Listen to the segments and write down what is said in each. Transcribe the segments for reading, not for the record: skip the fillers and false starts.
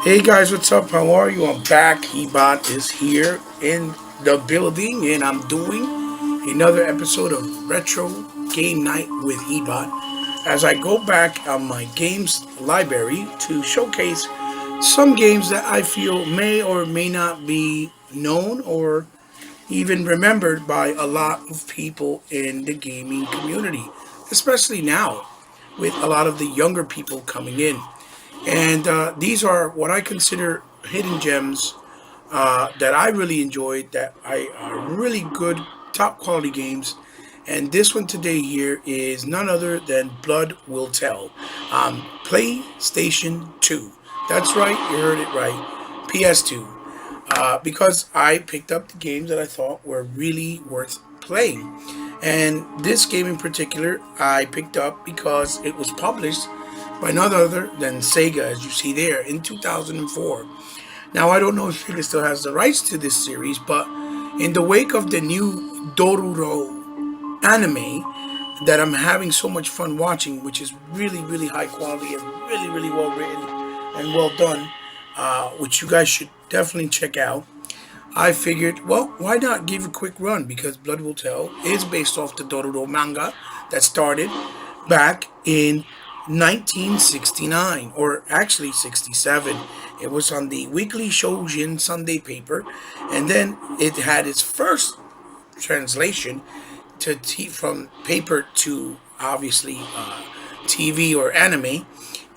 Hey guys, what's up? How are you? I'm back. Ebot is here in the building, and I'm doing another episode of Retro Game Night with Ebot as I go back on my games library to showcase some games that I feel may or may not be known or even remembered by a lot of people in the gaming community, especially now with a lot of the younger people coming in. And these are what I consider hidden gems that I really enjoyed, that I are really good, top quality games. And this one today here is none other than Blood Will Tell, PlayStation 2. That's right, you heard it right, PS2. Because I picked up the games that I thought were really worth playing. And this game in particular, I picked up because it was published by none other than Sega, as you see there, in 2004. Now, I don't know if Sega still has the rights to this series, but in the wake of the new Dororo anime that I'm having so much fun watching, which is really, really high quality and really, really well written and well done, which you guys should definitely check out. I figured, well, why not give a quick run? Because Blood Will Tell is based off the Dororo manga that started back in 1969, or actually 67. It was on the Weekly Shoujin Sunday paper, and then it had its first translation from paper to obviously TV or anime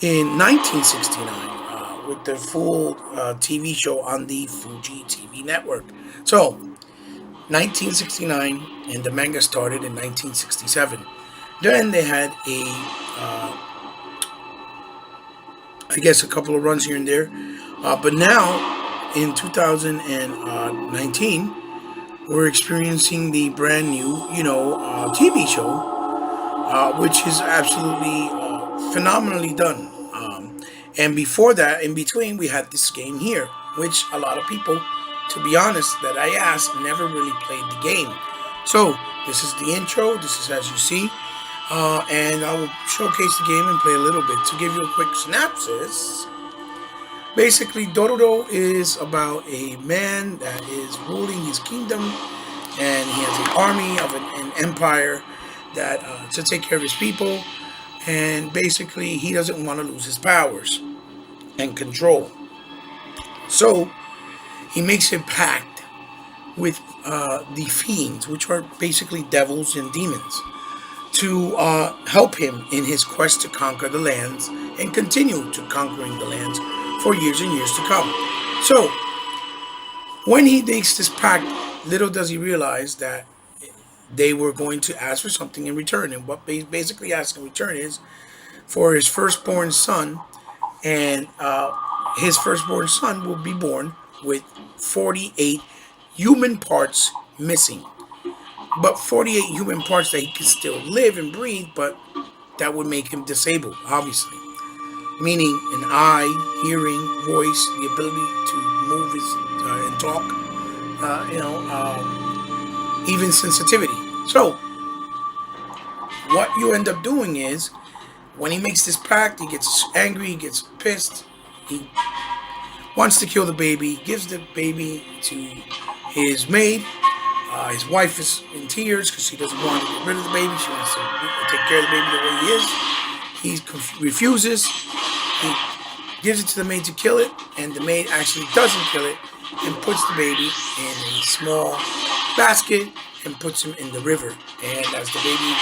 in 1969 with the full TV show on the Fuji TV network. So, 1969, and the manga started in 1967. Then they had I guess, a couple of runs here and there. But now, in 2019, we're experiencing the brand new, TV show, which is absolutely phenomenally done. And before that, in between, we had this game here, which a lot of people, to be honest, that I asked, never really played the game. So, this is the intro. This is as you see. And I will showcase the game and play a little bit. To give you a quick synopsis, basically, Dororo is about a man that is ruling his kingdom, and he has an army of an empire that to take care of his people, and basically, he doesn't want to lose his powers and control. So he makes a pact with the fiends, which are basically devils and demons, to help him in his quest to conquer the lands and continue to conquering the lands for years and years to come. So, when he makes this pact, little does he realize that they were going to ask for something in return. And what they basically ask in return is for his firstborn son, and his firstborn son will be born with 48 human parts missing, but 48 human parts that he can still live and breathe, but that would make him disabled, obviously. Meaning an eye, hearing, voice, the ability to move his, and talk, even sensitivity. So, what you end up doing is, when he makes this pact, he gets angry, he gets pissed, he wants to kill the baby, gives the baby to his maid. His wife is in tears because she doesn't want to get rid of the baby. She wants to take care of the baby the way he is. He refuses. He gives it to the maid to kill it, and the maid actually doesn't kill it and puts the baby in a small basket and puts him in the river. And as the baby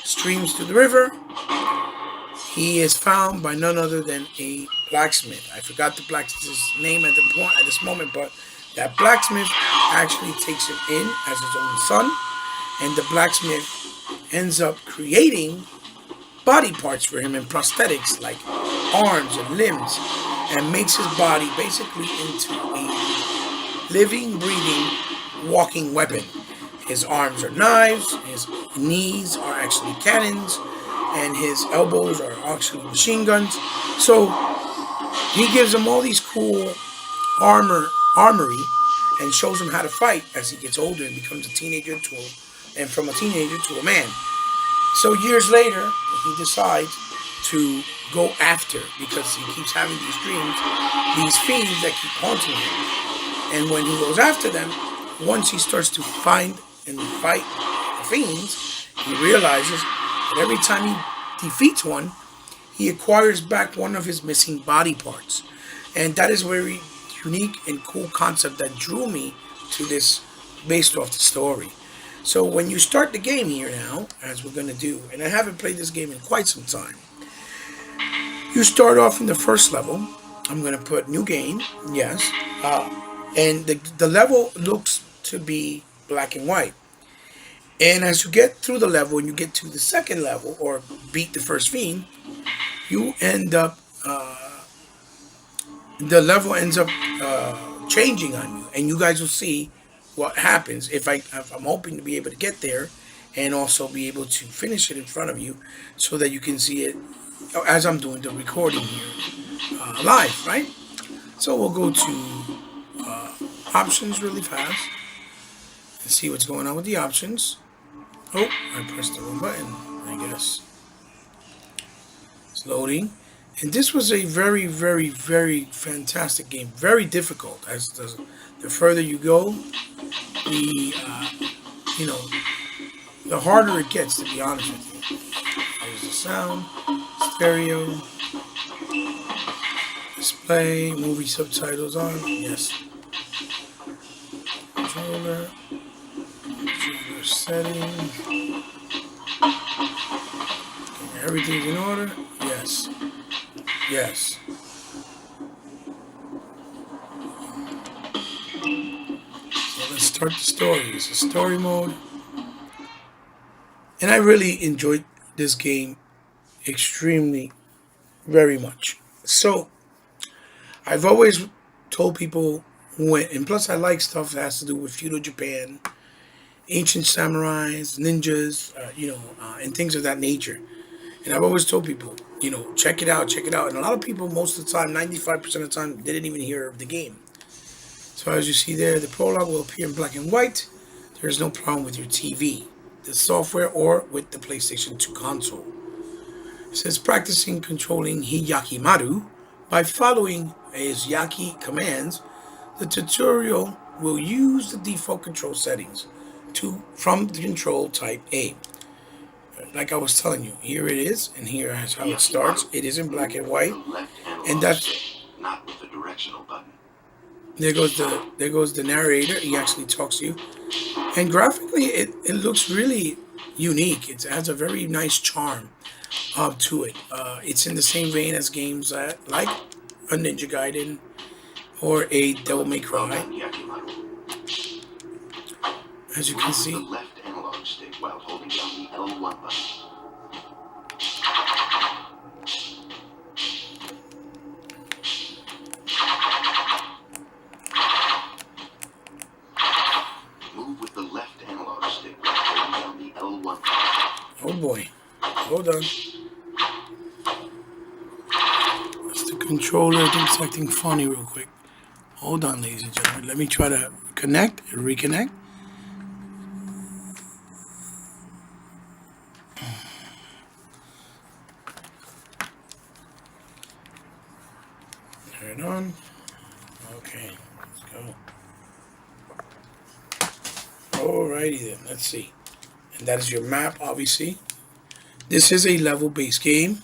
streams through the river, he is found by none other than a blacksmith. I forgot the blacksmith's name at this moment, but that blacksmith actually takes him in as his own son, and the blacksmith ends up creating body parts for him and prosthetics like arms and limbs, and makes his body basically into a living, breathing, walking weapon. His arms are knives, his knees are actually cannons, and his elbows are actually machine guns. So he gives him all these cool armory, and shows him how to fight as he gets older and becomes a teenager and from a teenager to a man. So years later, he decides to go after, because he keeps having these dreams, these fiends that keep haunting him. And when he goes after them, once he starts to find and fight the fiends, he realizes that every time he defeats one, he acquires back one of his missing body parts. And that is a very unique and cool concept that drew me to this based off the story. So when you start the game here now, as we're going to do, and I haven't played this game in quite some time, you start off in the first level. I'm going to put new game, yes. And the level looks to be black and white. And as you get through the level and you get to the second level, or beat the first fiend, you end up, the level ends up changing on you. And you guys will see what happens if I'm hoping to be able to get there and also be able to finish it in front of you so that you can see it as I'm doing the recording here live, right? So we'll go to options really fast and see what's going on with the options. Oh, I pressed the wrong button, I guess. It's loading. And this was a very, very, very fantastic game. Very difficult. As the further you go, the you know, the harder it gets, to be honest with you. There's the sound, stereo, display, movie subtitles on. Yes. Controller settings. Everything's in order. Yes. Yes. So let's start the story. It's a story mode. And I really enjoyed this game extremely, very much. So I've always told people and plus I like stuff that has to do with feudal Japan, ancient samurais, ninjas, and things of that nature. And I've always told people, check it out, check it out. And a lot of people, most of the time, 95% of the time, didn't even hear of the game. So as you see there, the prologue will appear in black and white. There's no problem with your TV, the software, or with the PlayStation 2 console. It says practicing controlling Hiyakimaru by following his Yaki commands. The tutorial will use the default control settings from the control type A. Like I was telling you, here it is, and here is how it starts. It is in black and white, and that's not with the directional button. There goes the narrator. He actually talks to you, and graphically, it looks really unique. It has a very nice charm to it. It's in the same vein as games like a Ninja Gaiden or a Devil May Cry. As you can see. The left analog stick while holding down the L1 button. Move with the left analog stick while holding down the L1 button. Oh boy. Hold on. That's the controller. I think it's acting funny real quick. Hold on, ladies and gentlemen. Let me try to reconnect. Turn it on. Okay, let's go. Alrighty then, let's see. And that is your map, obviously. This is a level-based game.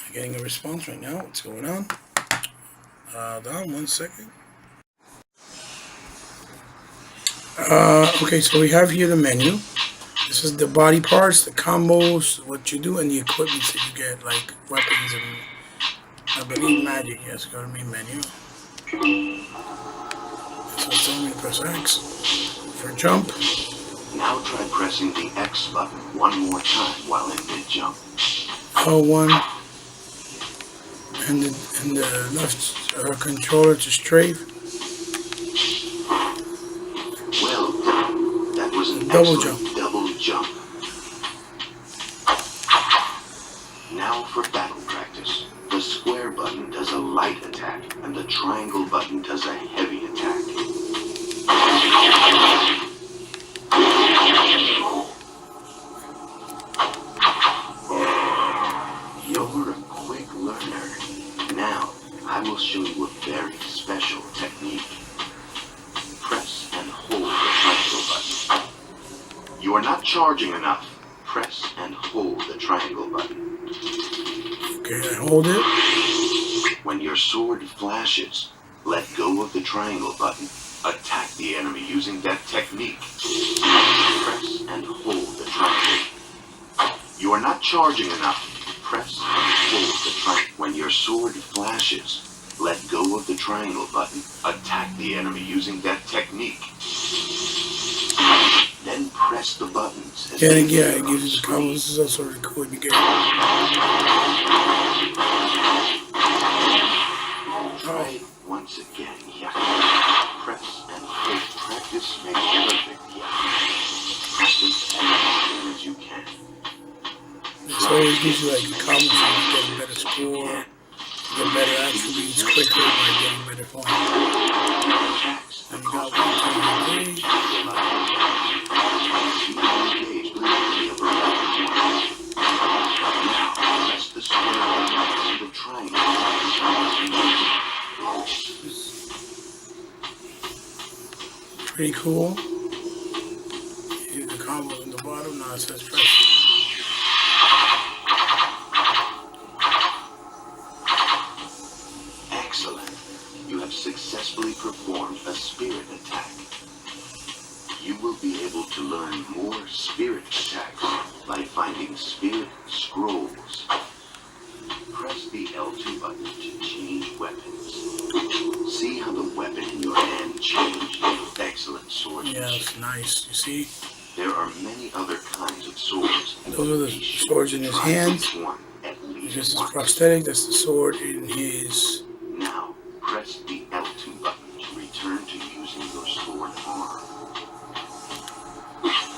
Not getting a response right now. What's going on? Hold on 1 second. Okay, so we have here the menu. This is the body parts, the combos, what you do, and the equipment that you get, like weapons and I believe magic. Yes, go to main menu. So it's telling me to press X for jump. Now try pressing the X button one more time while in mid-jump. L1 and the left controller to strafe. Well done. That was an Double excellent double jump. Now for battle practice. The square button does a light attack, and the triangle button does a heavy attack. You're a quick learner. Now, I will show you a very special technique. Press and hold the triangle button. You are not charging enough. Press and hold the triangle button. Okay, I hold it. When your sword flashes, let go of the triangle button. Attack the enemy using that technique. Press and hold the triangle. You are not charging enough. Press and hold the triangle. When your sword flashes, let go of the triangle button. Attack the enemy using that technique. Then press the buttons. Yeah, it gives you the combos. This is also really cool in the game. Try it once again. Yeah. Press and hold. Practice makes perfect. Yeah. Practice as often as you can. It always gives you like the combos so you get a better score, get better attributes quicker by getting better points. And you got 1 2 3. Press the square button and the triangle. Pretty cool. Here's the combos on the bottom. Now it says press. Excellent. You have successfully performed a spirit attack. You will be able to learn more spirit attacks by finding spirit scrolls. Press the L2 button to change weapons. See how the weapon in your hand changed? Excellent swordsmanship. Yeah, it's nice. You see? There are many other kinds of swords. Those are the swords in his hands. This is his prosthetic. That's the sword in his. Now, press the L2 button to return to using your sword arm.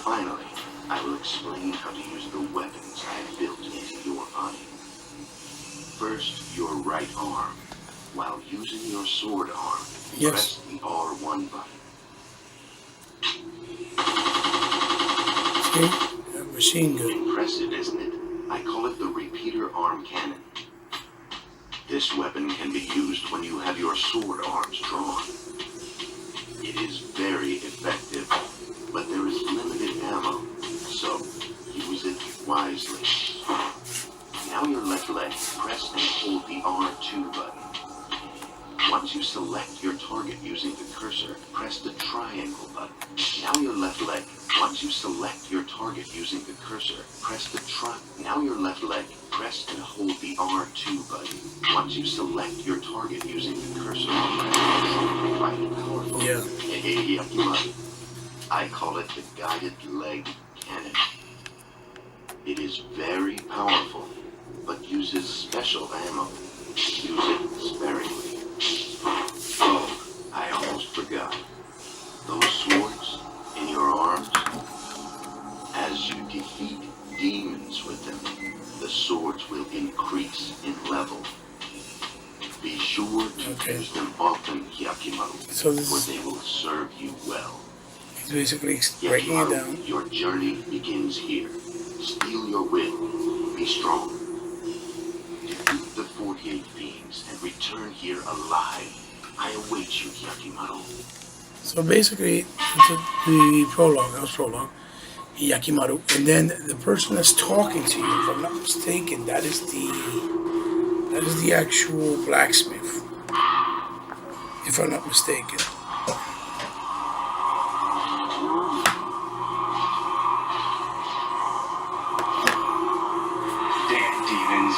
Finally, I will explain how to use the weapons I have built into your body. First, your right arm. While using your sword arm, press the R1 button. See? That machine gun. Impressive, isn't it? I call it the repeater arm cannon. This weapon can be used when you have your sword arms drawn. It is very effective, but there is limited ammo, so use it wisely. Now your left leg, press and hold the R2 button. Once you select your target using the cursor, press the triangle button. Now your left leg. Once you select your target using the cursor, press the Now your left leg. Press and hold the R2 button. Once you select your target using the cursor, press the quite powerful. Yeah. I call it the guided leg cannon. It is very powerful, but uses special ammo. Use it sparingly. Oh, I almost forgot. Those swords in your arms, as you defeat demons with them, the swords will increase in level. Be sure to use them often, Hyakimaru, So this for they will serve you well. He's basically breaking it down. Your journey begins here. Steel your will. Be strong. Defeat the 48 fiends and return here alive. I await you, Hyakimaru. So basically, it's the prologue. That was prologue. Yakimaru, and then the person that's talking to you, if I'm not mistaken, that is the actual blacksmith. If I'm not mistaken. Damn demons!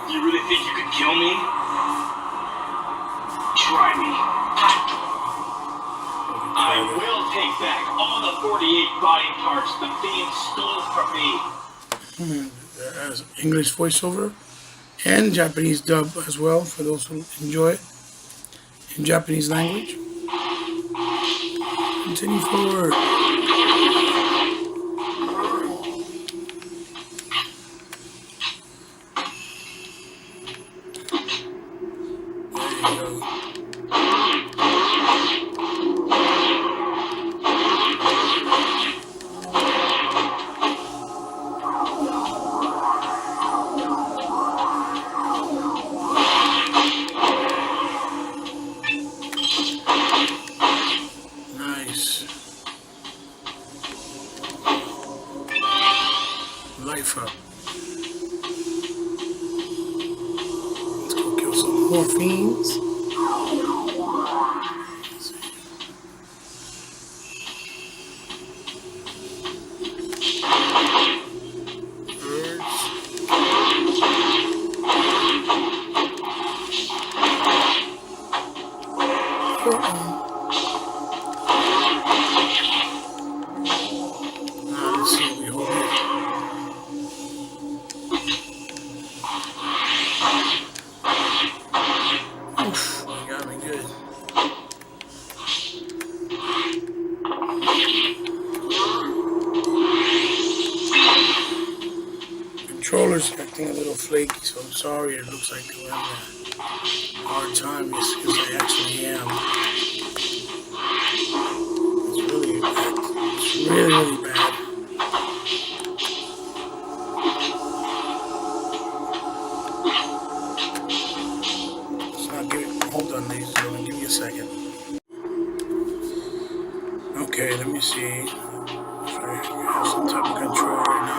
You really think you could kill me? Try me. I will take back all the 48 body parts the fiend stole from me. There's English voiceover and Japanese dub as well for those who enjoy it in Japanese language. Continue forward. There you go. life up. Let's go kill some more fiends. Let's see what we hold here. Oof, you got me good. Controller's acting a little flaky, so I'm sorry. It looks like we're having a hard time because I actually am. It's really bad. It's really, really bad. It's not good. Hold on, ladies and gentlemen. Give me a second. Okay, let me see if I have some type of control right now.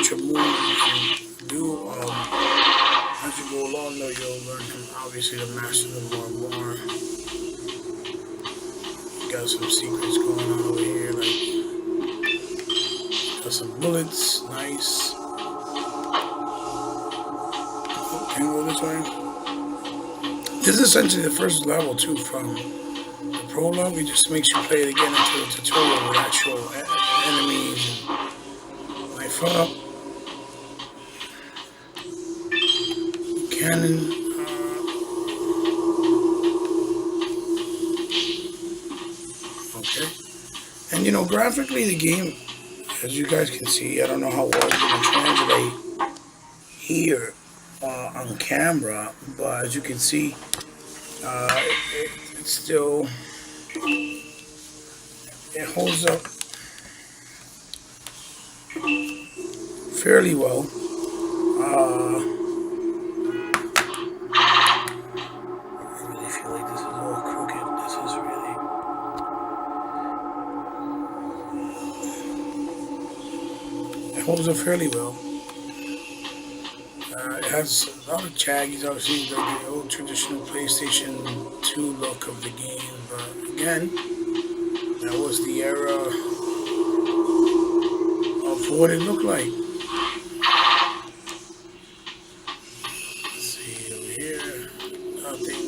Of moves you can do as you go along, though you'll learn obviously to master them more and more. You got some secrets going on over here, like got some bullets, nice. Can you go this way? This is essentially the first level too from the prologue. It just makes you play it again into a tutorial with actual enemies and life up. Cannon. Okay. And you know, graphically, the game, as you guys can see, I don't know how well it's going to translate here on camera, but as you can see, it's still, it holds up fairly well. Holds up fairly well. It has a lot of chaggies, obviously, like the old traditional PlayStation 2 look of the game, but again, that was the era of what it looked like. Let's see over here, nothing.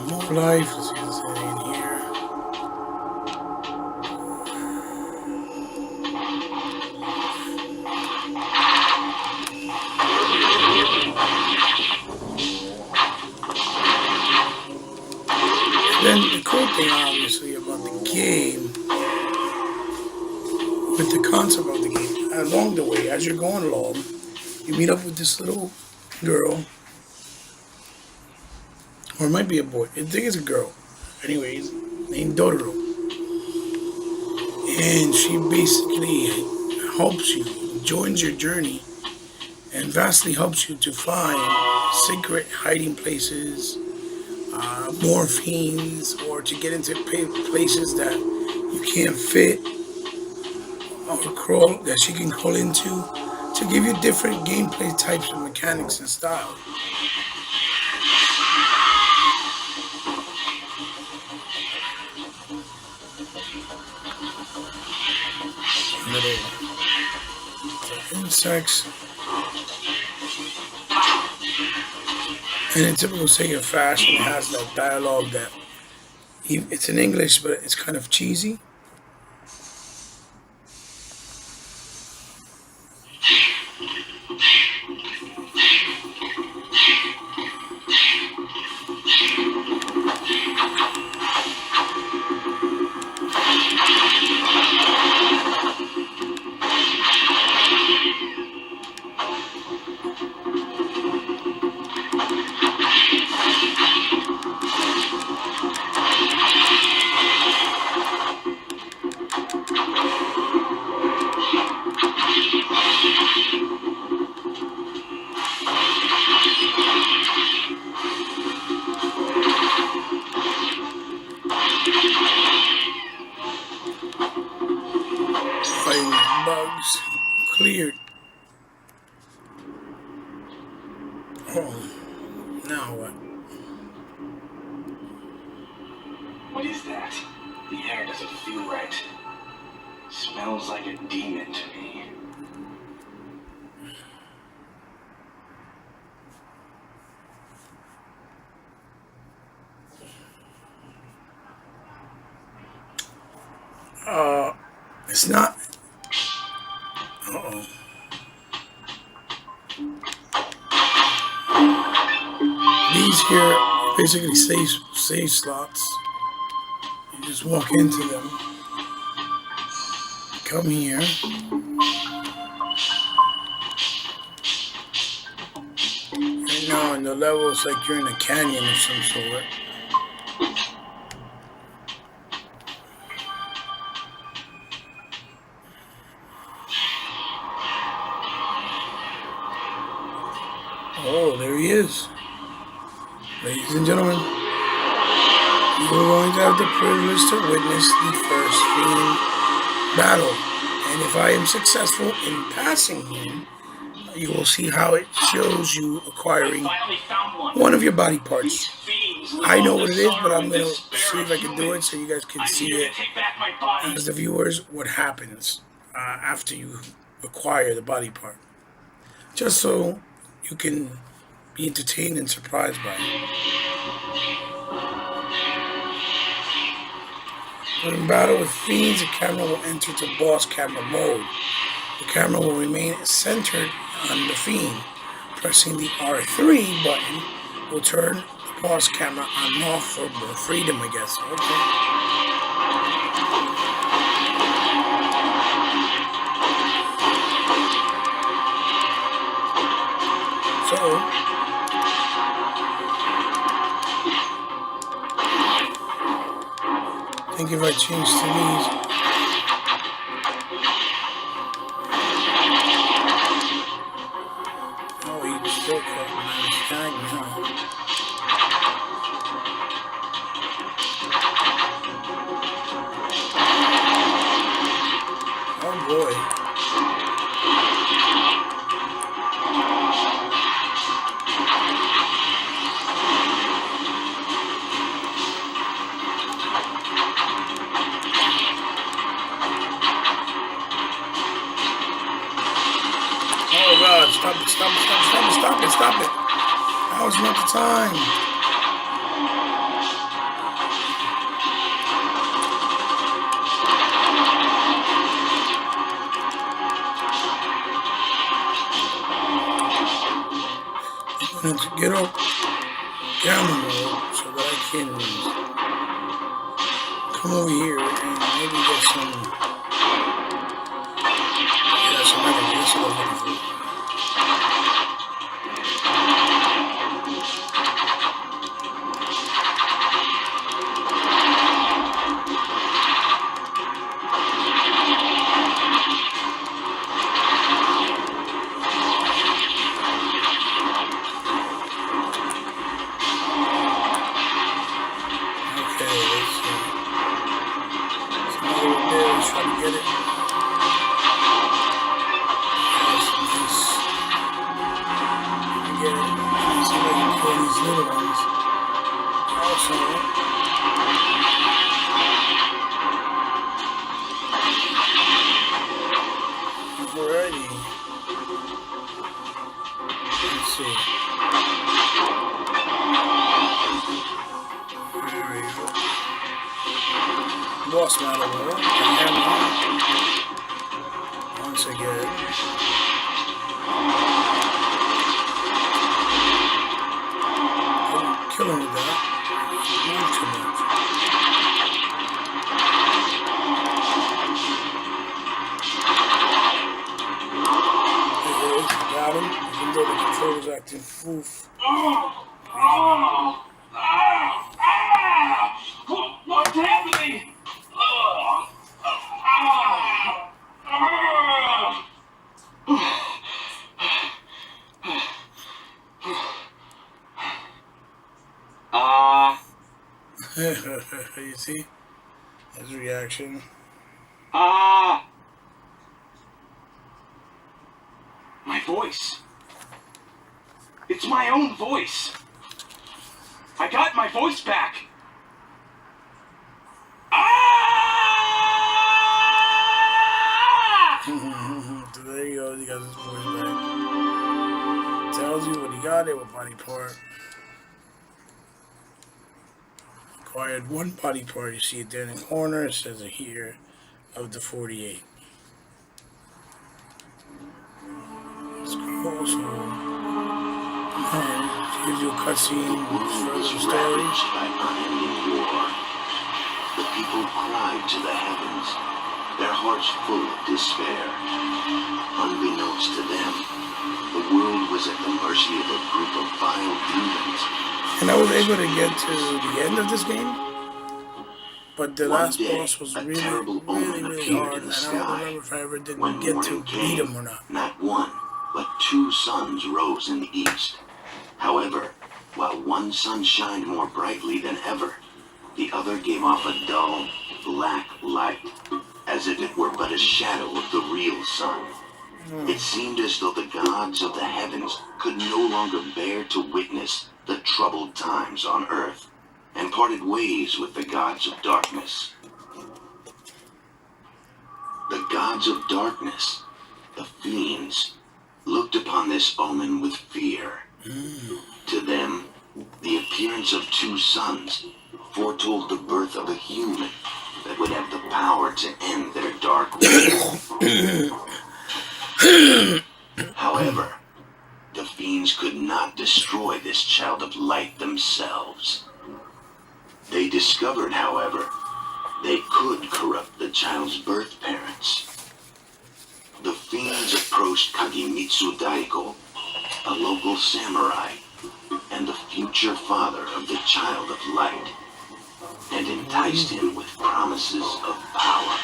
More life. Let's see what's in here. Then the cool thing, obviously, about the game, with the concept of the game, along the way, as you're going along, you meet up with this little girl. Or it might be a boy. I think it's a girl. Anyways, named Dororo. And she basically helps you, joins your journey, and vastly helps you to find secret hiding places, morphines, or to get into places that you can't fit or crawl, that she can crawl into, to give you different gameplay types of mechanics and styles. Little insects. And in typical Sega fashion, it has that dialogue that it's in English, but it's kind of cheesy. Oh, now what? What is that? The air doesn't feel right. Smells like a demon to me. It's not. Uh-oh. These here basically save slots. You just walk into them. Come here. Right now in the level, it's like you're in a canyon of some sort. Oh, there he is. Ladies and gentlemen, you are going to have the privilege to witness the first Fiend battle. And if I am successful in passing him, you will see how it shows you acquiring one of your body parts. I know what it is, but I'm going to see if I can do it so you guys can see it as the viewers what happens after you acquire the body part. Just so you can be entertained and surprised by it. When in battle with fiends, the camera will enter to boss camera mode. The camera will remain centered on the fiend. Pressing the R3 button will turn the boss camera on and off for more freedom, I guess. Okay. So, I think if I change to these, oh, he's still caught in the stag now. Oh boy. Oh God, stop it, stop it, stop it, stop it, stop it, stop it. Now is not the time. I'm going to get up camera mode so that I can come over here and maybe get some energy. That's what I'm looking for. Try to get it. Get it. See if I can kill these little ones. Also, alrighty. Let's see. There we go. Boss battle, once again. Couldn't kill him with that. Move too much. Got him, even though the controller's acting foof. What's happening? You see? His reaction. My voice. It's my own voice. I got my voice back. Ah! So there you go. He got his voice back. Tells you what he got it, what body part. Acquired one body part. You see it there in the corner. It says it here of the 48. It's cool. So, gives you a cutscene. Was Further story. ravaged by unending war. The people cried to the heavens, their hearts full of despair. Unbeknownst to them, the world was at the mercy of a group of vile demons. And I was able to get to the end of this game, but the One last day, boss was a really, terrible really, omen really appeared hard, in and the I don't sky. remember if I ever did When get to morning beat him or came, not. not one, but two suns rose in the east. However, while one sun shined more brightly than ever, the other gave off a dull, black light, as if it were but a shadow of the real sun. It seemed as though the gods of the heavens could no longer bear to witness the troubled times on earth, and parted ways with the gods of darkness. The gods of darkness, the fiends, looked upon this omen with fear. To them, the appearance of two suns foretold the birth of a human that would have the power to end their dark reign. However, the fiends could not destroy this child of light themselves. They discovered, however, they could corrupt the child's birth parents. The fiends approached Kagemitsu Daigo, a local samurai, and the future father of the child of light, and enticed him with promises of power.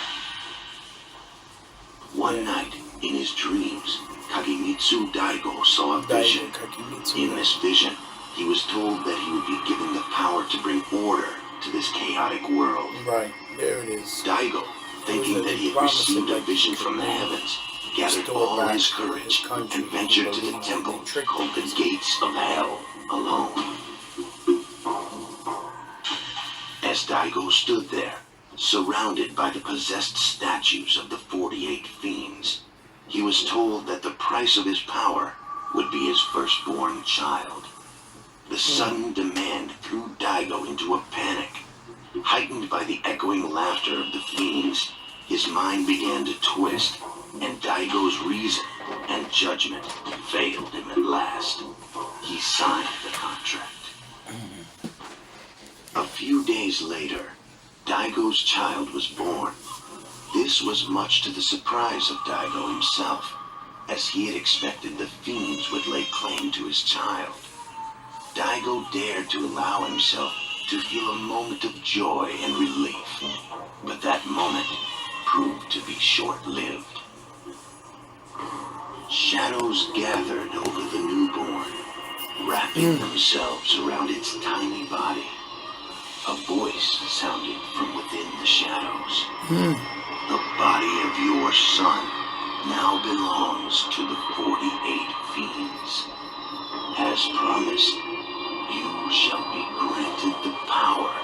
One night, in his dreams, Kagemitsu Daigo saw a vision. In this vision, he was told that he would be given the power to bring order to this chaotic world. Right, there it is. Daigo, thinking that he had received a vision from the heavens, gathered all his courage and ventured to the temple called the Gates of Hell alone. As Daigo stood there, surrounded by the possessed statues of the 48 fiends, he was told that the price of his power would be his firstborn child. The sudden demand threw Daigo into a panic. Heightened by the echoing laughter of the fiends, his mind began to twist, and Daigo's reason and judgment failed him at last. He signed the contract. A few days later, Daigo's child was born. This was much to the surprise of Daigo himself, as he had expected the fiends would lay claim to his child. Daigo dared to allow himself to feel a moment of joy and relief, but that moment proved to be short-lived. Shadows gathered over the newborn, wrapping themselves around its tiny body. A voice sounded from within the shadows. The body of your son now belongs to the 48 fiends. As promised, you shall be granted the power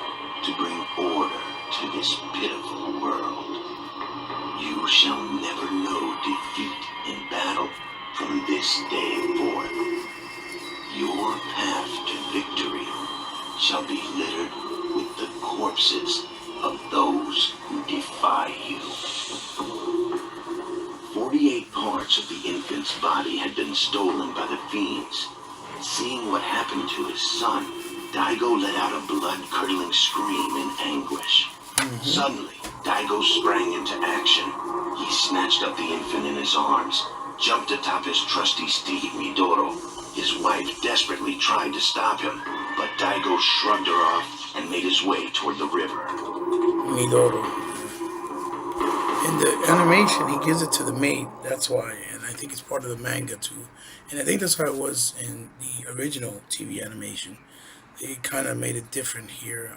to bring order to this pitiful world. You shall never know defeat in battle from this day forth. Your path to victory shall be littered with the corpses of those who defy you. 48 parts of the infant's body had been stolen by the fiends. Seeing what happened to his son, Daigo let out a blood-curdling scream in anguish. Suddenly, Daigo sprang into action. He snatched up the infant in his arms, jumped atop his trusty steed, Midoro. His wife desperately tried to stop him, but Daigo shrugged her off and made his way toward the river. Midoro. In the animation, he gives it to the maid. That's why, and I think it's part of the manga too. And I think that's how it was in the original TV animation. They kind of made it different here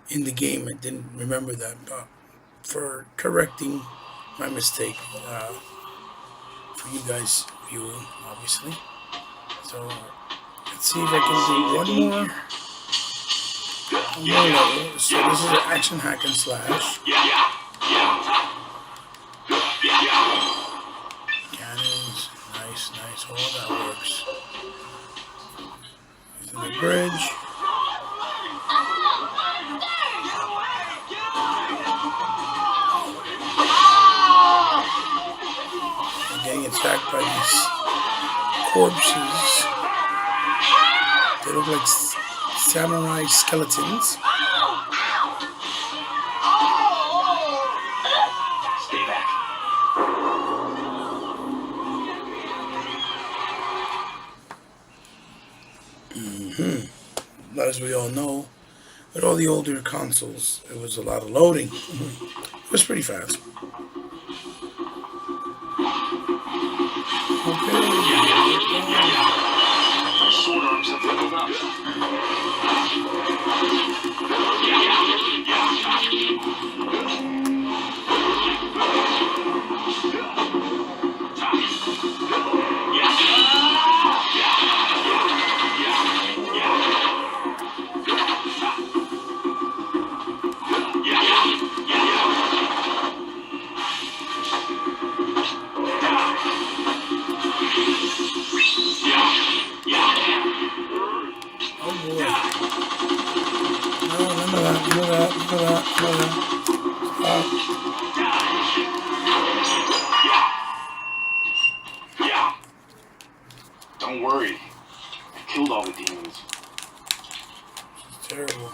in the game. I didn't remember that, but for correcting my mistake for you guys viewing, obviously. So let's see if I can do one more level. So this is an action hack and slash. Cannons, nice, all that works. Using the bridge. I'm getting attacked by these corpses. They look like samurai skeletons. Stay back. But as we all know, with all the older consoles, it was a lot of loading. It was pretty fast. Okay. Sword arms have leveled up. Don't worry. I killed all the demons. It's terrible.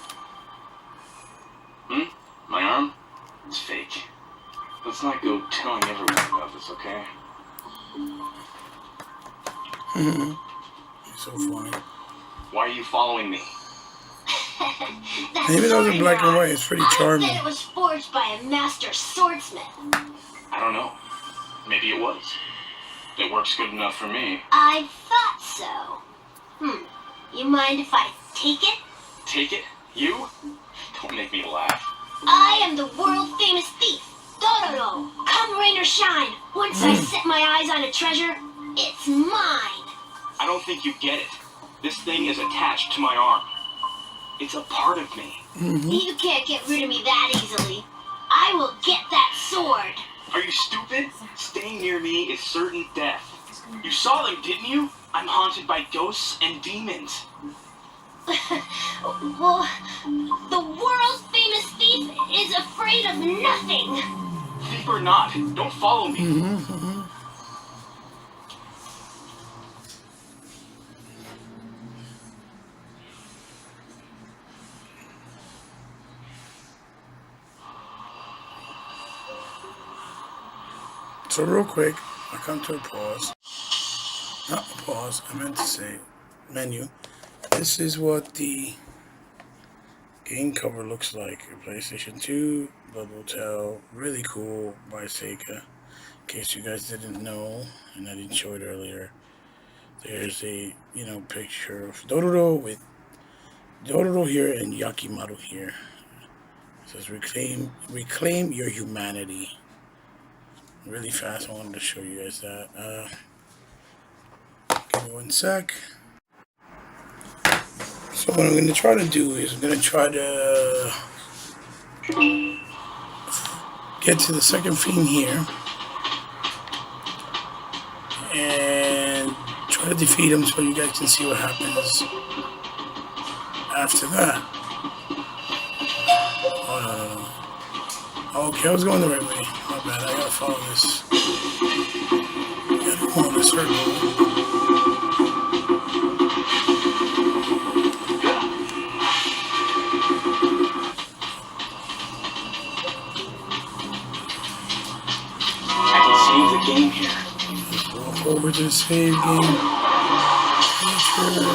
My arm? It's fake. Let's not go telling everyone about this, okay? It's so funny. Why are you following me? Even though it's in black and white, it's pretty charming. I bet it was forged by a master swordsman. I don't know. Maybe it was. It works good enough for me. I thought so. You mind if I take it? Take it? You? Don't make me laugh. I am the world famous thief, Dororo. Come rain or shine. Once I set my eyes on a treasure, it's mine. I don't think you get it. This thing is attached to my arm. It's a part of me. You can't get rid of me that easily. I will get that sword. Are you stupid? Staying near me is certain death. You saw them, didn't you? I'm haunted by ghosts and demons. Well, the world's famous thief is afraid of nothing. Thief or not, don't follow me. So real quick, I come to a pause. Not a pause, I meant to say menu. This is what the game cover looks like. PlayStation 2, Blood Hotel, really cool by Sega. In case you guys didn't know, and I didn't show it earlier, there's a picture of Dororo with Dororo here and Yakimaru here. It says reclaim your humanity. Really fast, I wanted to show you guys that. Give me one sec. So what I'm going to try to do is I'm going to try to get to the second fiend here and try to defeat him so you guys can see what happens after that. Oh no. Okay, I was going the right way. My bad, I gotta follow this. I gotta follow this circle. I can save the game here. Let's walk over to the save game. Feature.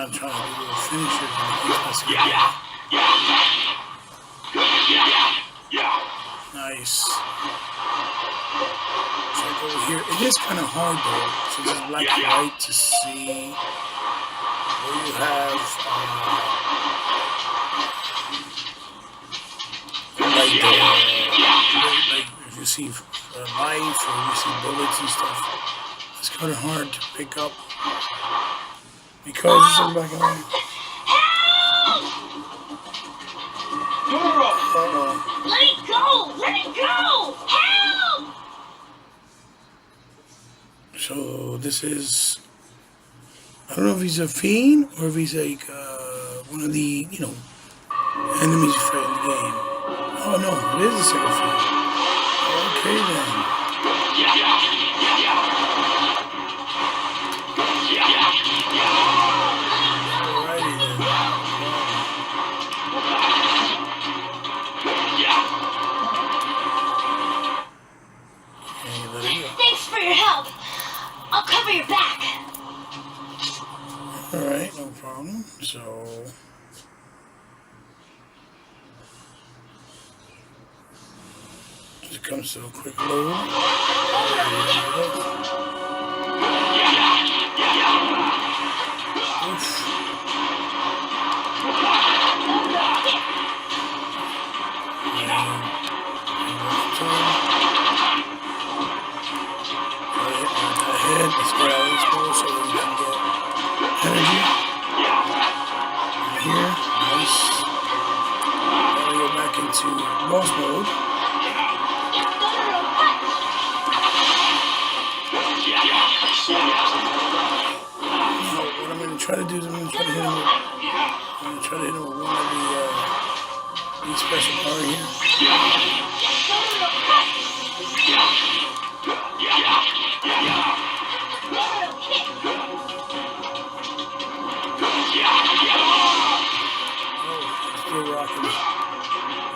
I'm trying to do little finishers and things. Nice. It's like over here. It is kind of hard though. So just black and white to see where you have like if you see life or you see bullets and stuff. It's kind of hard to pick up because it's in black and white. Let it go! Let it go! Help! So this is, I don't know if he's a fiend or if he's like one of the, enemies you fight in the game. Oh no, it is the second fiend. Okay then. Alrighty then. Okay, let it go. Thanks for your help. I'll cover your back. Alright, no problem. So it comes to a quick load. Oof. Ahead, let's grab this one so we can get energy. Here, nice. Now we go back into boss mode. Now, what I'm going to try to do is I'm going to try to hit him with, one of these special power here. Still rocking it.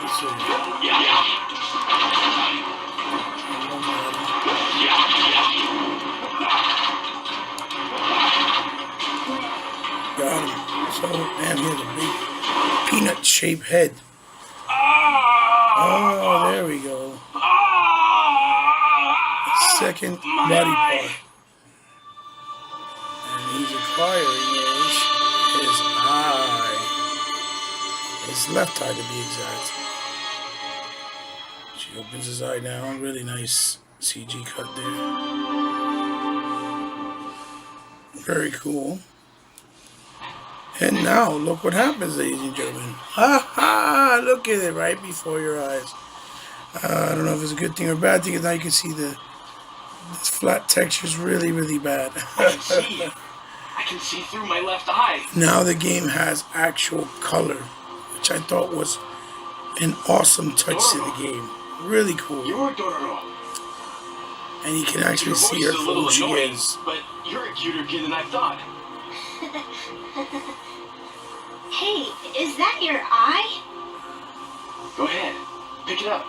Let's see. Got him. So, damn, he has a big peanut-shaped head. Oh, there we go. Second body part. And he's acquiring his eye. His left eye, to be exact. She opens his eye now. Really nice CG cut there. Very cool. And now, look what happens, ladies and gentlemen. Ha ha! Look at it right before your eyes. I don't know if it's a good thing or a bad thing. Now you can see this flat texture is really, really bad. I can see through my left eye. Now the game has actual color, which I thought was an awesome touch to the game. Really cool. You're Dororo. And you can actually Your see voice her is a for little who she annoying, is. but you're a cuter kid than I thought. Hey, is that your eye? Go ahead, pick it up.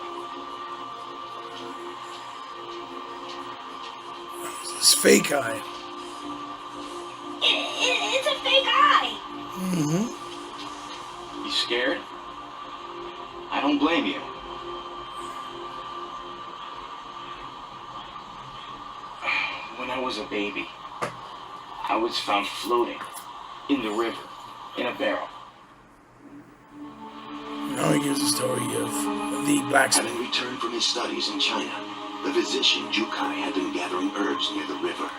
It's fake eye. It's a fake eye. Mm-hmm. You scared? I don't blame you. When I was a baby, I was found floating in the river in a barrel. Now he gives the story of the blacksmith. Having returned from his studies in China, the physician Jukai had been gathering herbs near the river.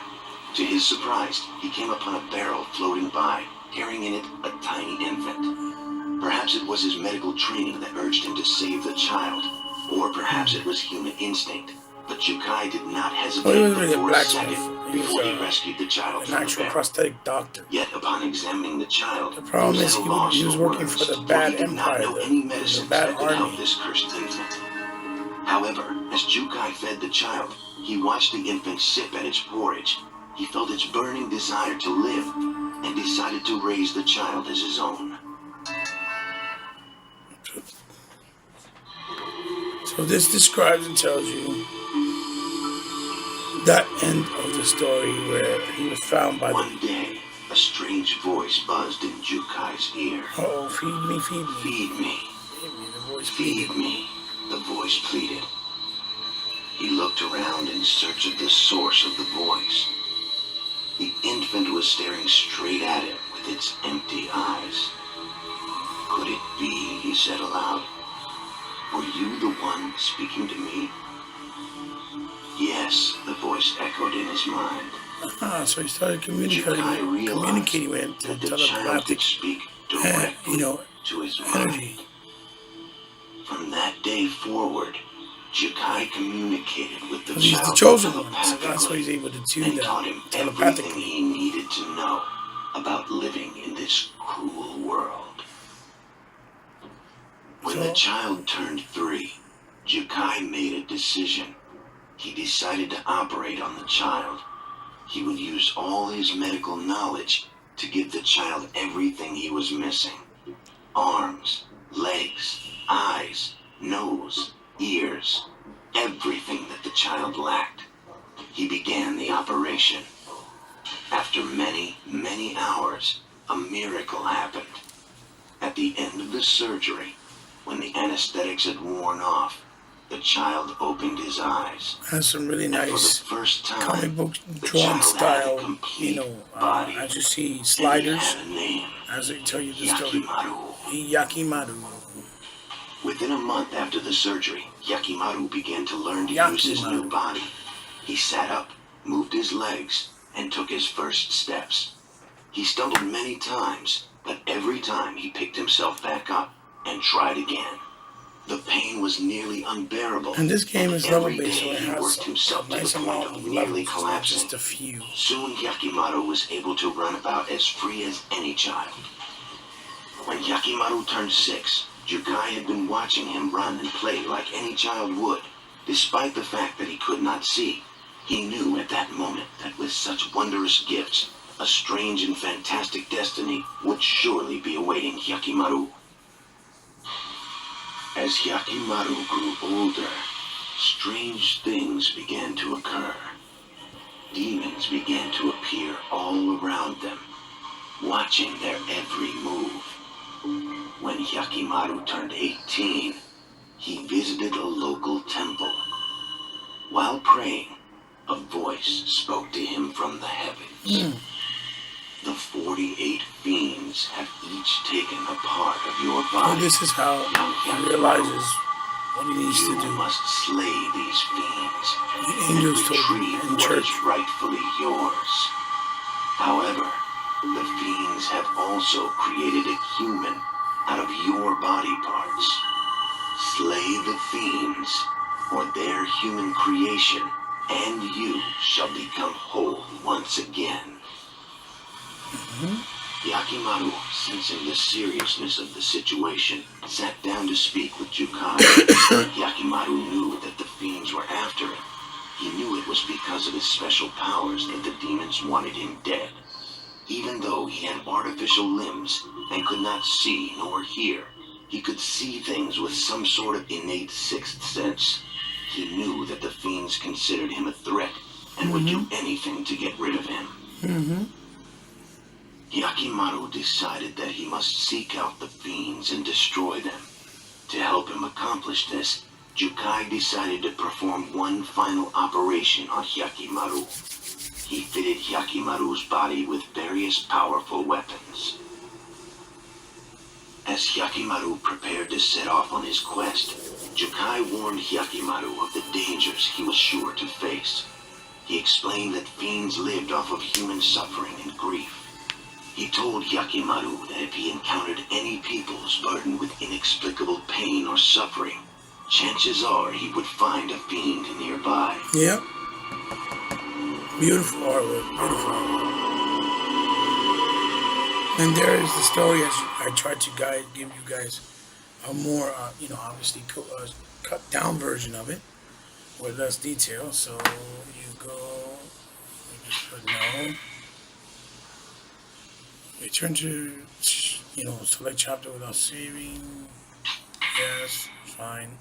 To his surprise, he came upon a barrel floating by, carrying in it a tiny infant. Perhaps it was his medical training that urged him to save the child, or perhaps it was human instinct. But Jukai did not hesitate Well, he wasn't really a for a blacksmith. second He was before he rescued the child an from the actual barrel. prosthetic doctor. Yet upon examining the child, The problem he is was at a he loss was for working words, for the for bad he did not empire, know any the medicines bad that could help army. this cursed infant. However, as Jukai fed the child, he watched the infant sip at its porridge. He felt its burning desire to live, and decided to raise the child as his own. So this describes and tells you that end of the story where he was found by One the day, a A strange voice buzzed in Jukai's ear. Oh, feed me, feed me. Feed me. Feed me, the voice Feed pleaded. me, the voice pleaded. He looked around in search of the source of the voice. The infant was staring straight at him with its empty eyes. Could it be, he said aloud, were you the one speaking to me? Yes, the voice echoed in his mind. So he started communicating with him That through the child could telepathic, speak directly to his mind. energy. From that day forward, Jukai communicated with the He's the child chosen one, so telepathically that's why he's able to do and taught him that everything telepathically. he needed to know about living in this cruel world. When the child turned 3, Jukai made a decision. He decided to operate on the child. He would use all his medical knowledge to give the child everything he was missing. Arms, legs, eyes, nose, ears, everything that the child lacked. He began the operation. After many, many hours, a miracle happened. At the end of the surgery, when the anesthetics had worn off, the child opened his eyes. Has some really And for the nice first time, comic book the drawn child had a style, complete body. as you see, And he sliders, had a name, as they tell you the story. Yakimaru. Yakimaru. Within a month after the surgery, Yakimaru began to learn to use his new Yakimaru. body. He sat up, moved his legs, and took his first steps. He stumbled many times, but every time he picked himself back up and tried again. The pain was nearly unbearable. And this game is level every based, day so it he has worked himself a to nice the point amount of of nearly levels, not collapsing. just a few. Soon Yakimaru was able to run about as free as any child. When Yakimaru turned 6, Jukai had been watching him run and play like any child would. Despite the fact that he could not see, he knew at that moment that with such wondrous gifts, a strange and fantastic destiny would surely be awaiting Yakimaru. As Yakimaru grew older, strange things began to occur. Demons began to appear all around them, watching their every move. When Yakimaru turned 18, he visited a local temple. While praying, a voice spoke to him from the heavens. The 48 fiends have each taken a part of your So body. this is how he realizes what he needs to You do. must slay these fiends The and angels told him retrieve in what church. is rightfully yours. However, the fiends have also created a human out of your body parts. Slay the fiends, or their human creation, and you shall become whole once again. Yakimaru, sensing the seriousness of the situation, sat down to speak with Jukai. Yakimaru knew that the fiends were after him. He knew it was because of his special powers that the demons wanted him dead. Even though he had artificial limbs and could not see nor hear, he could see things with some sort of innate sixth sense. He knew that the fiends considered him a threat and would do anything to get rid of him. Yakimaru decided that he must seek out the fiends and destroy them. To help him accomplish this, Jukai decided to perform one final operation on Yakimaru. He fitted Yakimaru's body with various powerful weapons. As Yakimaru prepared to set off on his quest, Jukai warned Yakimaru of the dangers he was sure to face. He explained that fiends lived off of human suffering and grief. He told Yakimaru that if he encountered any peoples burdened with inexplicable pain or suffering, chances are he would find a fiend nearby. Yep. Beautiful artwork, beautiful artwork. And there is the story as I tried to give you guys a more, obviously cut down version of it with less detail. So you go, you just put no. Return to, select chapter without saving. Yes, fine.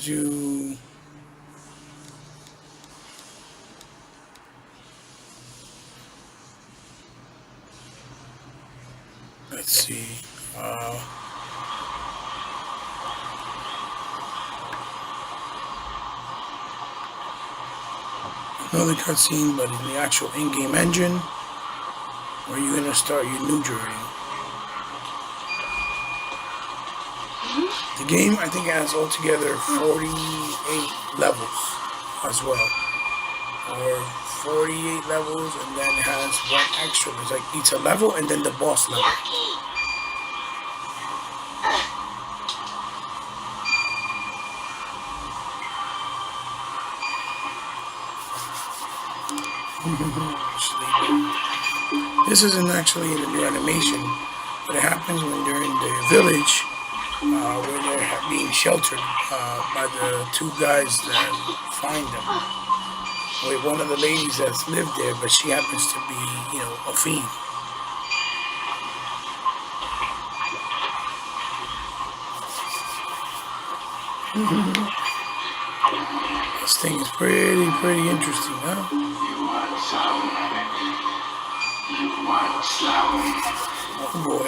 you. Let's see. Another cutscene, but in the actual in-game engine, where you're gonna start your new journey. The game, I think, has altogether 48 levels as well, or 48 levels, and then it has one extra. It's like it's a level and then the boss level. This isn't actually in the new animation, but it happens when they're in the village, where they're being sheltered by the two guys that find them. With one of the ladies that's lived there, but she happens to be, a fiend. This thing is pretty interesting, huh? Oh boy.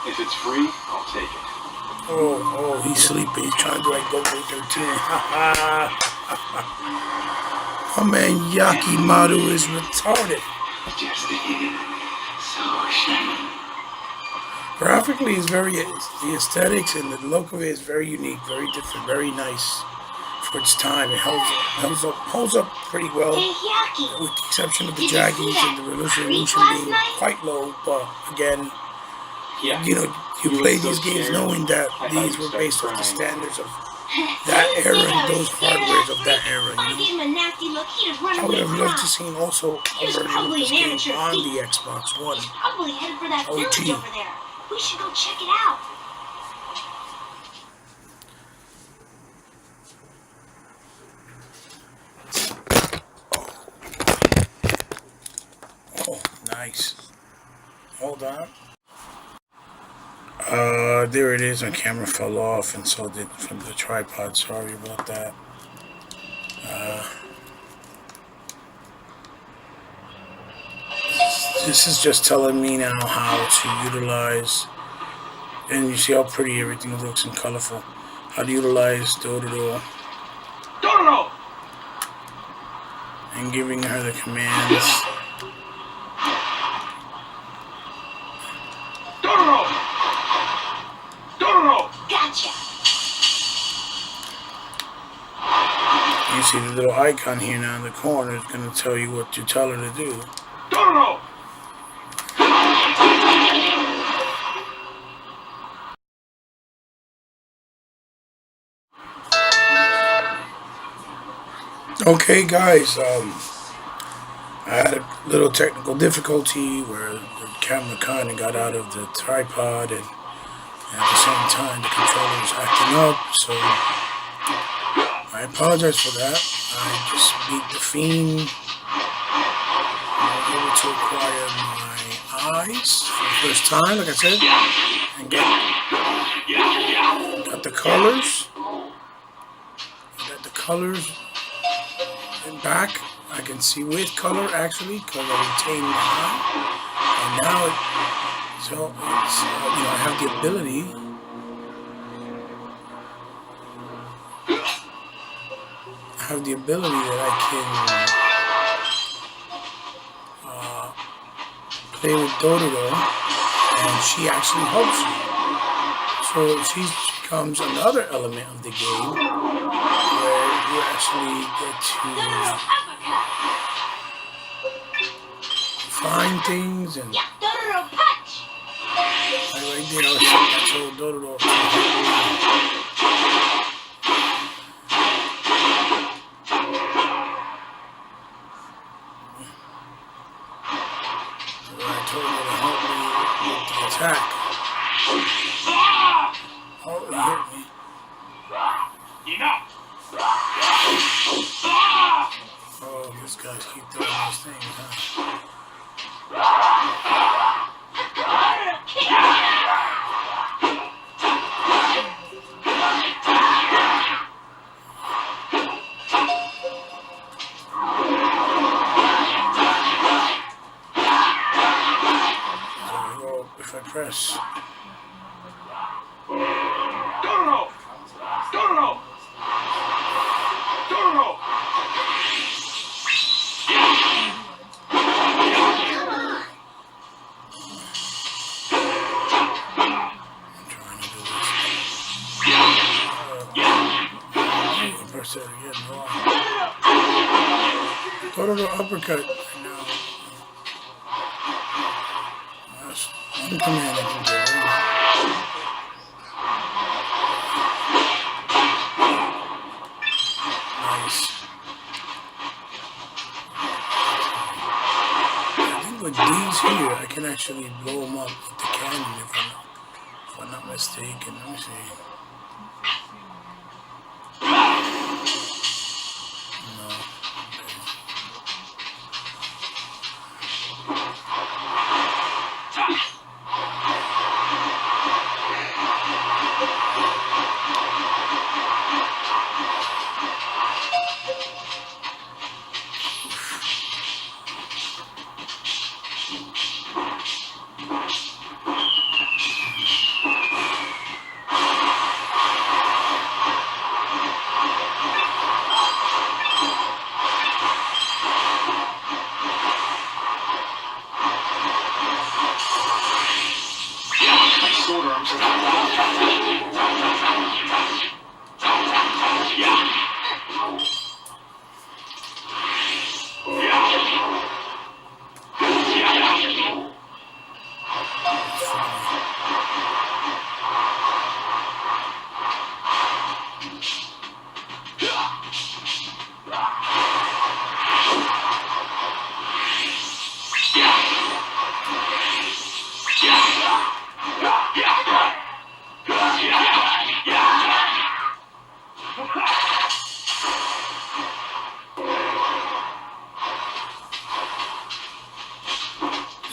If it's free, I'll take it. Oh, he's sleeping. He's trying to like go to 13. Oh man, Yakimaru is retarded. Graphically, the aesthetics and the look of it is very unique, very different, very nice for its time. It holds up pretty well, with the exception of the jaggies and the resolution being quite low. But again, you play these games knowing that these were based off the standards of that era and those hardwares of that era. I would have loved to see also a version of this game on the Xbox One. Probably headed for that village over there. We should go check it out. Oh, nice. Hold on. There it is. My camera fell off, and so did from the tripod. Sorry about that. This is just telling me now how to utilize, and you see how pretty everything looks and colorful. How to utilize Dororo. And giving her the commands. Gotcha. You see the little icon here now in the corner is going to tell you what to tell her to do. Okay, guys, I had a little technical difficulty where the camera kind of got out of the tripod, and at the same time the controller was acting up, so I apologize for that. I just beat the fiend. I was able to acquire my eyes for the first time, like I said, and got the colors. I got the colors and back. I can see with color actually because I retained the eye, and now it's I have the ability that I can play with Dororo, and she actually helps me. So she becomes another element of the game where you actually get to find things and right there I told Dororo I told her to help me with the attack. Oh, he hit me. Oh, these guys keep doing these things, huh? if I press. Dororo! Dororo! Dororo! Press it again. Total uppercut. No. That's one command I can give him. Nice. I think with these here, I can actually blow them up with the cannon if I'm not mistaken. Let me see.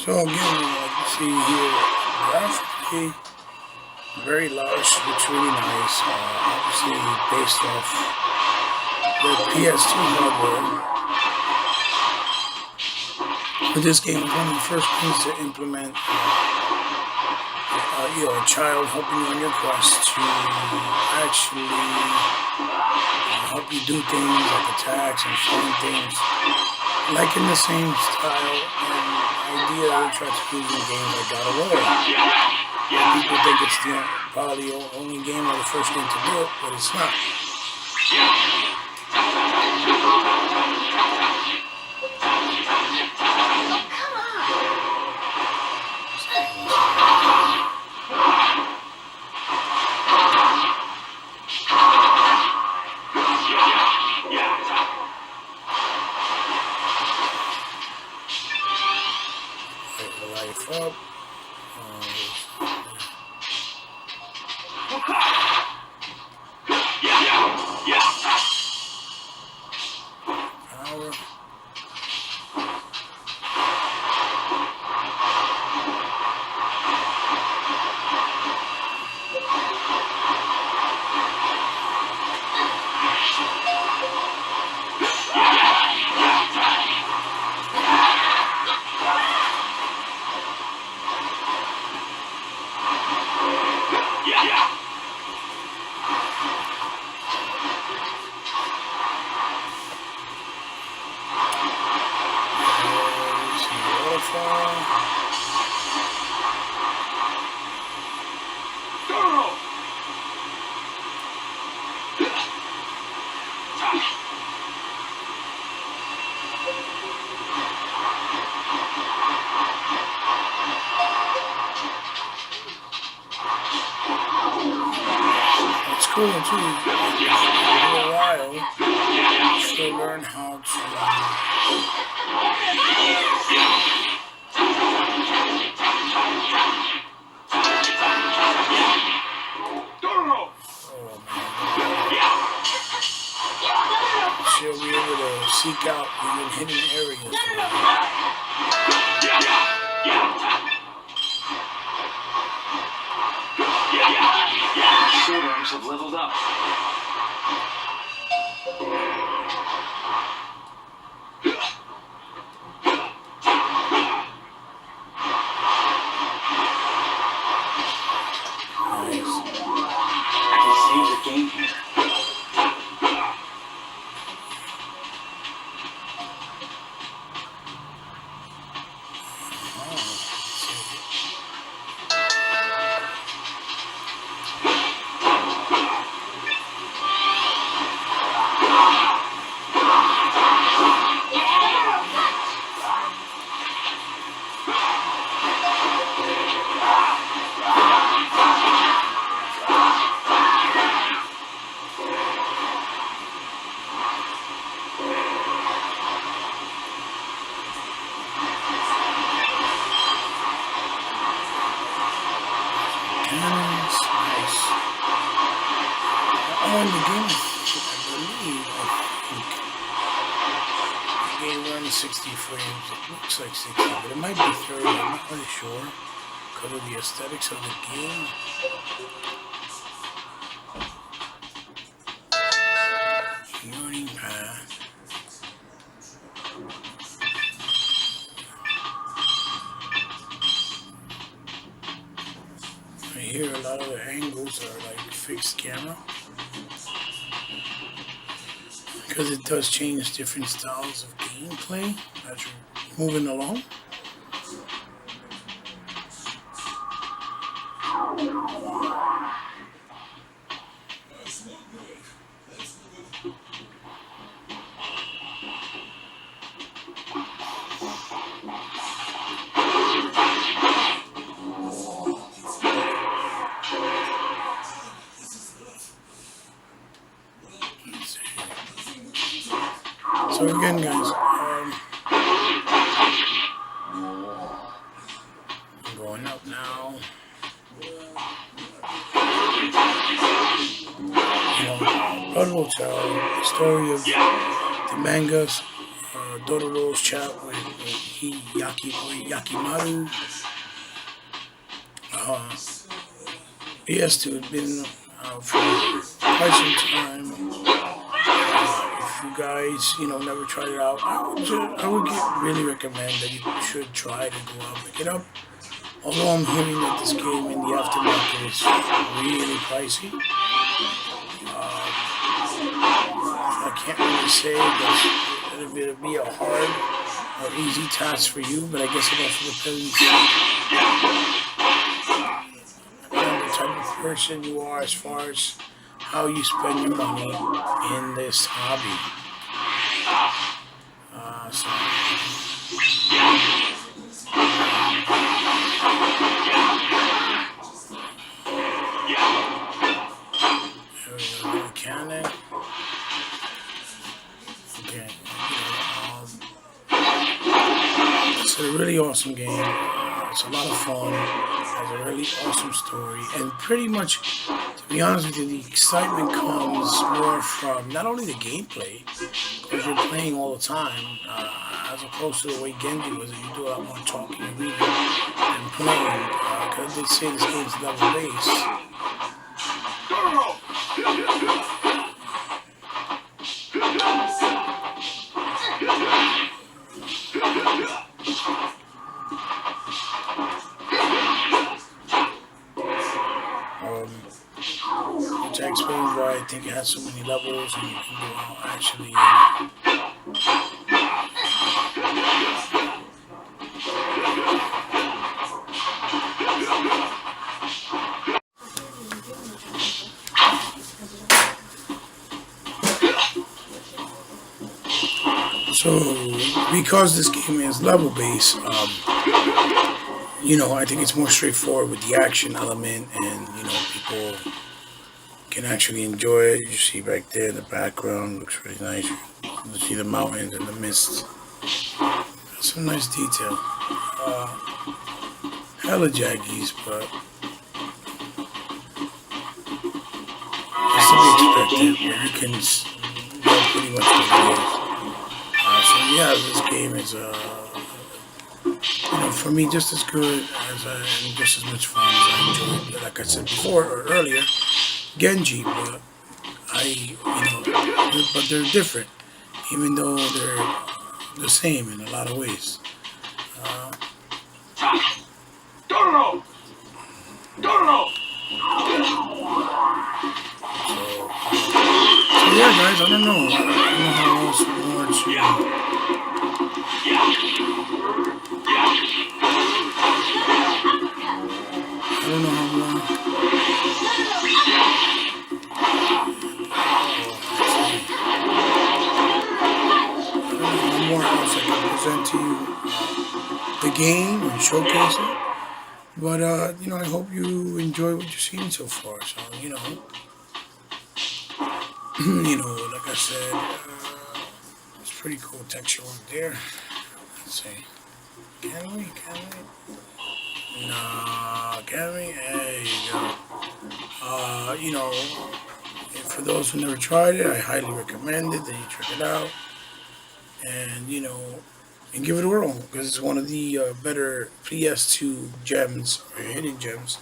So again, you can see here, graphically, very lush, looks really nice. Obviously based off the PS2 hardware. But this game was one of the first things to implement, a child helping you on your quest to actually help you do things like attacks and find things, like in the same style and idea that we try to use in games like God of War. People think it's probably the only game or the first game to do it, but it's not. Life up. Power. It's cool too. For a while, to learn how to. She'll be able to seek out even hidden areas. Sword arms have leveled up. Cannons, nice. Oh, in the game, I believe, the game runs 60 frames. It looks like 60, but it might be 30. I'm not really sure because of the aesthetics of the game. Learning path. I hear a lot of the angles are like fixed camera because it does change different styles of gameplay as you're moving along. So again, guys, I'm going up now. Dororo Child, the story of the mangas, Dororo's chat with Yakimaru. PS2 had been out for quite some time. If you guys, never tried it out, I would really recommend that you should try to go out and pick it up. Although I'm hearing that this game in the aftermarket is really pricey. I can't really say that it'll be a hard or easy task for you, but I guess it also depends on the type of person you are as far as how you spend your money in this hobby. There we go, cannon. Okay. It's a really awesome game. It's a lot of fun. It has a really awesome story, and pretty much, to be honest with you, the excitement comes more from not only the gameplay, because you're playing all the time, as opposed to the way Genji was. You do a lot more talking and reading and playing. Because they say this game's level based. Which I explained why I think it has so many levels and you can go out actually. So, because this game is level based, I think it's more straightforward with the action element, and people can actually enjoy it. You see back there in the background, looks really nice. You see the mountains and the mist. Some nice detail. Hella jaggies, but it's to be expected. But you can know pretty much what it is. So yeah, this game is for me just as good as and just as much fun as I enjoyed. Like I said before or earlier, Genji, but but they're different, even though they're the same in a lot of ways. Dororo! So yeah, guys, I don't know how else more to. I don't know how long. More else I can present to you the game and showcase it. But I hope you enjoy what you've seen so far. So like I said, it's pretty cool texture work there. Let's see. Can we? Nah, Academy. There you go. You know, for those who never tried it, I highly recommend it that you check it out, and you know, and give it a whirl because it's one of the better PS2 gems or hidden gems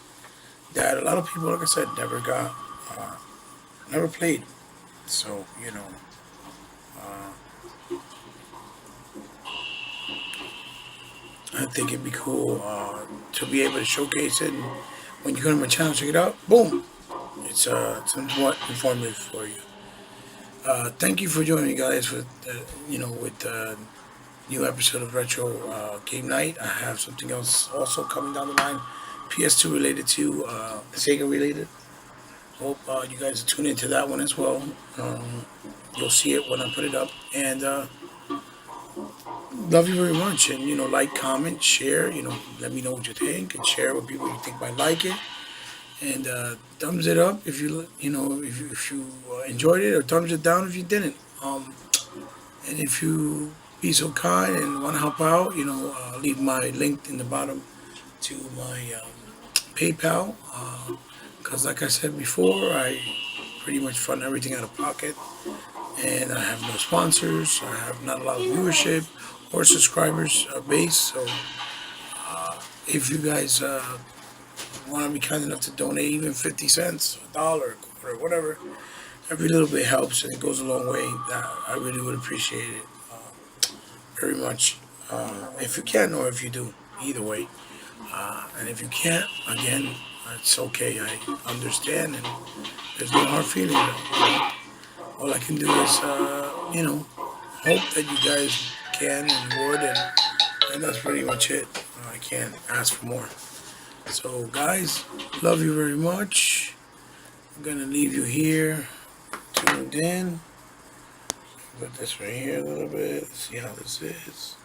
that a lot of people, like I said, never got, never played. So you know, I think it'd be cool to be able to showcase it. And when you go to my channel, check it out. Boom! It's somewhat informative for you. Thank you for joining me, guys, with with new episode of Retro Game Night. I have something else also coming down the line, PS2 related to Sega related. Hope you guys tune into that one as well. You'll see it when I put it up, and love you very much. And you know, like, comment, share. You know, let me know what you think, and share with people you think might like it. And thumbs it up if you enjoyed it, or thumbs it down if you didn't. And if you be so kind and want to help out, you know, leave my link in the bottom to my PayPal. Because like I said before, I pretty much fund everything out of pocket, and I have no sponsors. I have not a lot of viewership or subscribers base. So if you guys want to be kind enough to donate even 50 cents, a dollar, a quarter, whatever, every little bit helps and it goes a long way. I really would appreciate it very much, if you can or if you do, either way. And if you can't, again, it's okay. I understand, and there's no hard feeling. All I can do is, hope that you guys can and would, and that's pretty much it. I can't ask for more. So, guys, love you very much. I'm gonna leave you here, tuned in. Put this right here a little bit. See how this is.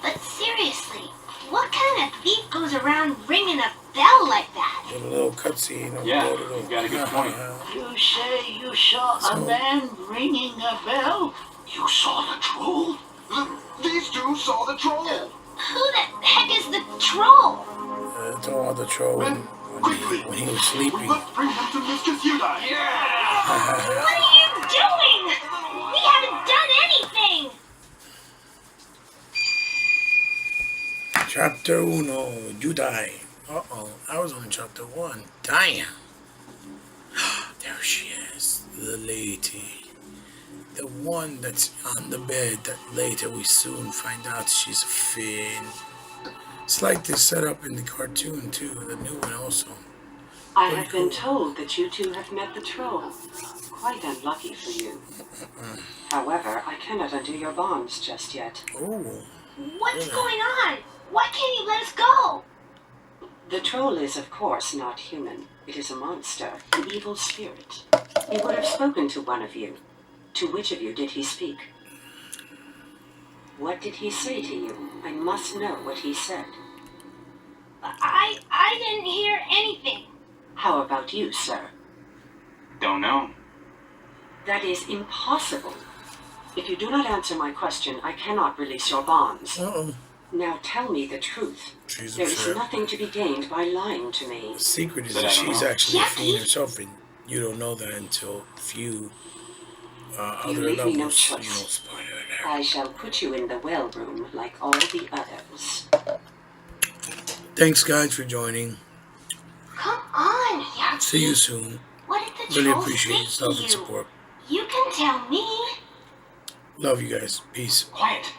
But seriously, what kind of thief goes around ringing a bell like that? With a little cutscene. Yeah, you got a good point. You say you saw a man ringing a bell? You saw the troll? These two saw the troll. Who the heck is the troll? It's all about the troll when he was sleeping. Let's bring him to Mistress Yudai. What are you doing? We haven't done anything! Chapter 1, Yudai. Uh-oh, I was on chapter 1. Damn. There she is, the lady. The one that's on the bed that later we soon find out she's a Finn. It's like this setup in the cartoon too, the new one also. I have been told that you two have met the troll. Quite unlucky for you. However, I cannot undo your bonds just yet. Oh. What's going on? Why can't you let us go? The troll is, of course, not human. It is a monster, an evil spirit. He would have spoken to one of you. To which of you did he speak? What did he say to you? I must know what he said. I didn't hear anything. How about you, sir? Don't know. That is impossible. If you do not answer my question, I cannot release your bonds. Uh-oh. Now tell me the truth. She's There is upset. nothing to be gained by lying to me. The secret is But that I don't she's know. actually a Yucky. fiend herself, and you don't know that until few other leave me no levels. choice. Spoiler alert. I shall put you in the well room like all the others. Thanks, guys, for joining. Come on, Yucky. See you soon. What did the Really troll appreciate your say love to and you? support. You can tell me. Love you guys. Peace. Quiet.